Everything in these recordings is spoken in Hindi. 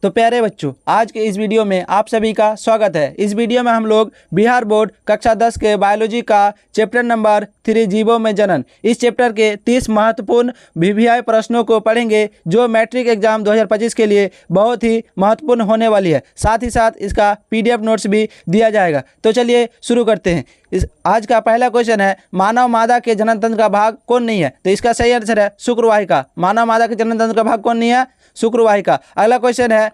तो प्यारे बच्चों, आज के इस वीडियो में आप सभी का स्वागत है। इस वीडियो में हम लोग बिहार बोर्ड कक्षा 10 के बायोलॉजी का चैप्टर नंबर 3 जीवों में जनन, इस चैप्टर के 30 महत्वपूर्ण वीवीआई प्रश्नों को पढ़ेंगे जो मैट्रिक एग्जाम 2025 के लिए बहुत ही महत्वपूर्ण होने वाली है। साथ ही साथ इसका PDF नोट्स भी दिया जाएगा। तो चलिए शुरू करते हैं। आज का पहला क्वेश्चन है, मानव मादा के जनन तंत्र का भाग कौन नहीं है? तो इसका सही आंसर है शुक्रवाहिका। मानव मादा के जनन तंत्र का भाग कौन नहीं है? शुक्रवाहिका। अगला क्वेश्चन है,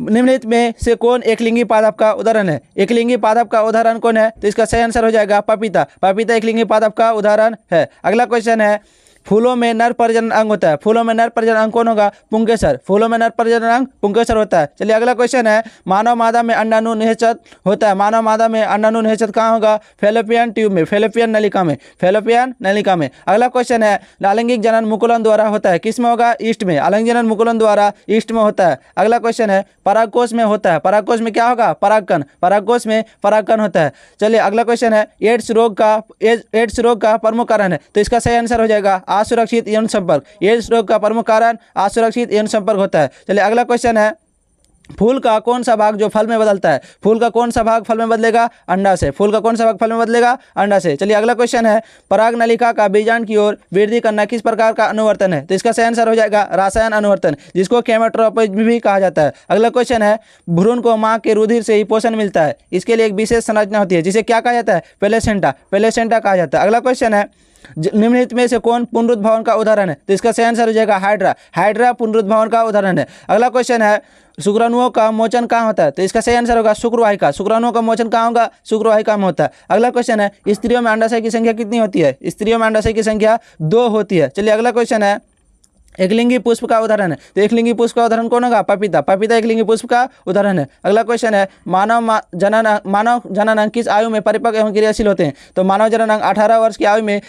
निम्नलिखित में से कौन एकलिंगी पादप का उदाहरण है? एकलिंगी पादप का उदाहरण कौन है? तो इसका सही आंसर हो जाएगा पपीता। पपीता एकलिंगी पादप का उदाहरण है। अगला क्वेश्चन है, फूलों में नर प्रजनन अंग होता है। फूलों में नर प्रजनन अंग कौन होगा? पुंकेसर। फूलों में नर प्रजनन अंग पुंकेसर होता है। चलिए अगला क्वेश्चन है, मानव मादा में अंडाणु निषेचन होता है। मानव मादा में अंडाणु निषेचन कहाँ होगा? फैलोपियन ट्यूब में, फैलोपियन नलिका में, फैलोपियन नलिका में। अगला क्वेश्चन है, आलैंगिक जनन मुकुलन द्वारा होता है। किस में होगा? ईस्ट में। आलैंगिक जनन मुकुलन द्वारा ईस्ट में होता है। अगला क्वेश्चन है, परागकोश में होता है। परागकोश में क्या होगा? परागकण। परागकोश में परागकण होता है। चलिए अगला क्वेश्चन है, एड्स रोग का प्रमुख कारण है। तो इसका सही आंसर हो जाएगा असुरक्षित यौन संपर्क। एड्स रोग का प्रमुख कारण असुरक्षित यौन संपर्क होता है। चलिए अगला क्वेश्चन है, फूल का कौन सा भाग जो फल में बदलता है? फूल का कौन सा भाग फल में बदलेगा? अंडा से। फूल का कौन सा भाग फल में बदलेगा? अंडा से। चलिए अगला क्वेश्चन है, पराग नलिका का बीजांड की ओर वृद्धि करना किस प्रकार का अनुवर्तन है? तो इसका सही आंसर हो जाएगा रासायन अनुवर्तन, जिसको केमोट्रोपिज्म भी कहा जाता है। अगला क्वेश्चन है, भ्रूण को मां के रुधिर से ही पोषण मिलता है। इसके लिए एक विशेष संरचना होती है जिसे क्या कहा जाता है? प्लेसेंटा। प्लेसेंटा कहा जाता है। अगला क्वेश्चन है, निम्नलिखित में से कौन पुनरुद्भवन का उदाहरण है? तो इसका सही आंसर हो जाएगा हाइड्रा। हाइड्रा पुनरुद्भवन का उदाहरण है। अगला क्वेश्चन है, शुक्राणुओं का मोचन कहाँ होता है? तो इसका सही आंसर होगा शुक्रवाहिका। शुक्राणुओं का मोचन कहाँ होगा? शुक्रवाहिका में होता है। अगला क्वेश्चन है, स्त्रियों में अंडाशय की संख्या कितनी होती है? स्त्रियों में अंडाशय की संख्या 2 होती है। चलिए अगला क्वेश्चन है, एकलिंगी पुष्प का उदाहरण है। तो एकलिंगी पुष्प का उदाहरण कौन होगा? पपीता। पपीता एकलिंगी पुष्प का उदाहरण है। अगला क्वेश्चन है, मानव जनन अंग किस आयु में परिपक्व एवं क्रियाशील होते हैं? तो मानव जनन अंग 18 वर्ष की आयु में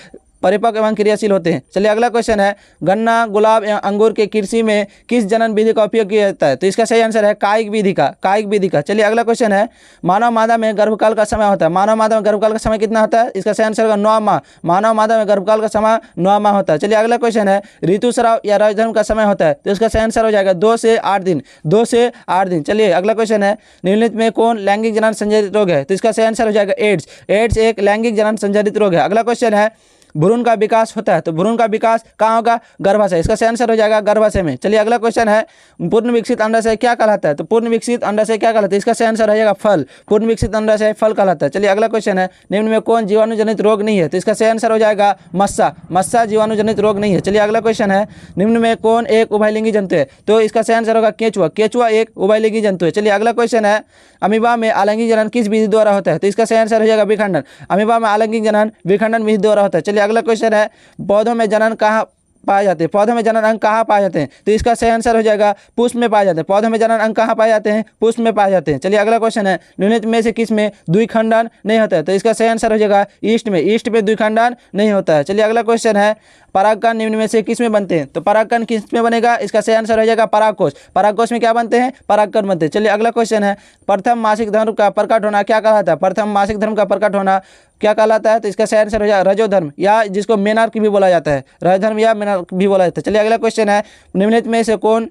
परिपक्व एवं क्रियाशील होते हैं। चलिए अगला क्वेश्चन है, गन्ना, गुलाब एवं अंगूर के कृषि में किस जनन विधि का उपयोग किया जाता है? तो इसका सही आंसर है कायिक विधि का। कायिक विधि का। चलिए अगला क्वेश्चन है, मानव मादा में गर्भकाल का समय होता है। मानव मादा में गर्भकाल का समय कितना होता है? इसका सही आंसर होगा 9 माह। मानव मादा में गर्भकाल का समय 9 माह होता है। चलिए अगला क्वेश्चन है, ऋतुस्राव या राजधर्म का समय होता है। तो इसका सही आंसर हो जाएगा 2 से 8 दिन। 2 से 8 दिन। चलिए अगला क्वेश्चन है, निम्नलिखित में कौन लैंगिक जनन संचारित रोग है? तो इसका सही आंसर हो जाएगा एड्स। एड्स एक लैंगिक जनन संचारित रोग है। अगला क्वेश्चन है, भ्रूण का विकास होता है। तो भ्रूण का विकास कहाँ होगा? गर्भाशय। इसका सही आंसर हो जाएगा गर्भाशय में। चलिए अगला क्वेश्चन है, पूर्ण विकसित अंडाशय क्या कहलाता है? तो पूर्ण विकसित अंडाशय क्या कहलाता है? इसका सही आंसर हो जाएगा फल। पूर्ण विकसित अंडाशय फल कहलाता है। चलिए अगला क्वेश्चन है, निम्न में कौन जीवाणुजनित रोग नहीं है? तो इसका सही आंसर हो जाएगा मस्सा। मस्सा जीवाणुजनित रोग नहीं है। चलिए अगला क्वेश्चन है, निम्न में कौन एक उभयलिंगी जंतु है? तो इसका सही आंसर होगा केंचुआ। केंचुआ एक उभयलिंगी जंतु है। चलिए अगला क्वेश्चन है, अमीबा में आलैंगिक जनन किस विधि द्वारा होता है? तो इसका सही आंसर हो जाएगा विखंडन। अमीबा में आलैंगिक जनन विखंडन विधि द्वारा होता है। चलिए अगला क्वेश्चन है, पौधों में जनन कहाँ पाए जाते हैं? पौधों में जनन अंग कहाँ पाए जाते हैं? तो इसका सही आंसर हो जाएगा पुष्प में पाए जाते हैं। पौधों में जनन अंग कहाँ पाए जाते हैं? पुष्प में पाए जाते हैं। चलिए अगला क्वेश्चन है, निम्नलिखित में से किस में द्विखंडन नहीं होता है? तो इसका सही आंसर हो जाएगा ईस्ट में। ईस्ट में द्विखंडन नहीं होता है। चलिए अगला क्वेश्चन है, परागकण निम्न में से किस में बनते हैं? तो परागकण किस में बनेगा? इसका सही आंसर हो जाएगा परागकोश। परागकोश में क्या बनते हैं? परागकण बनते हैं। चलिए अगला क्वेश्चन है, प्रथम मासिक धर्म का प्रकट होना क्या कहलाता है? प्रथम मासिक धर्म का प्रकट होना क्या कहलाता है? तो इसका सही आंसर हो जाएगा रजोधर्म, या जिसको मेनार्क भी बोला जाता है। रजोधर्म या मेनार्क भी बोला जाता है। चलिए अगला क्वेश्चन है, निम्नलिखित में से कौन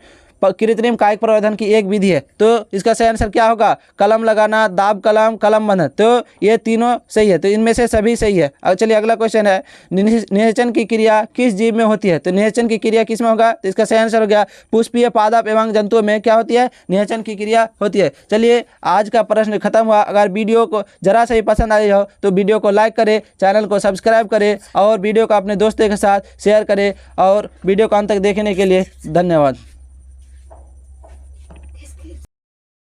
कृत्रिम कायिक प्रवर्धन की एक विधि है? तो इसका सही आंसर क्या होगा? कलम लगाना, दाब कलम, कलम बंधन। तो ये तीनों सही है। तो इनमें से सभी सही है। अब चलिए अगला क्वेश्चन है, निषेचन की क्रिया किस जीव में होती है? तो निषेचन की क्रिया किस में होगा? तो इसका सही आंसर हो गया पुष्पीय पादप एवं जंतुओं में क्या होती है? निषेचन की क्रिया होती है। चलिए आज का प्रश्न खत्म हुआ। अगर वीडियो को जरा से ही पसंद आई हो तो वीडियो को लाइक करें, चैनल को सब्सक्राइब करें और वीडियो को अपने दोस्तों के साथ शेयर करें। और वीडियो को अंत तक देखने के लिए धन्यवाद।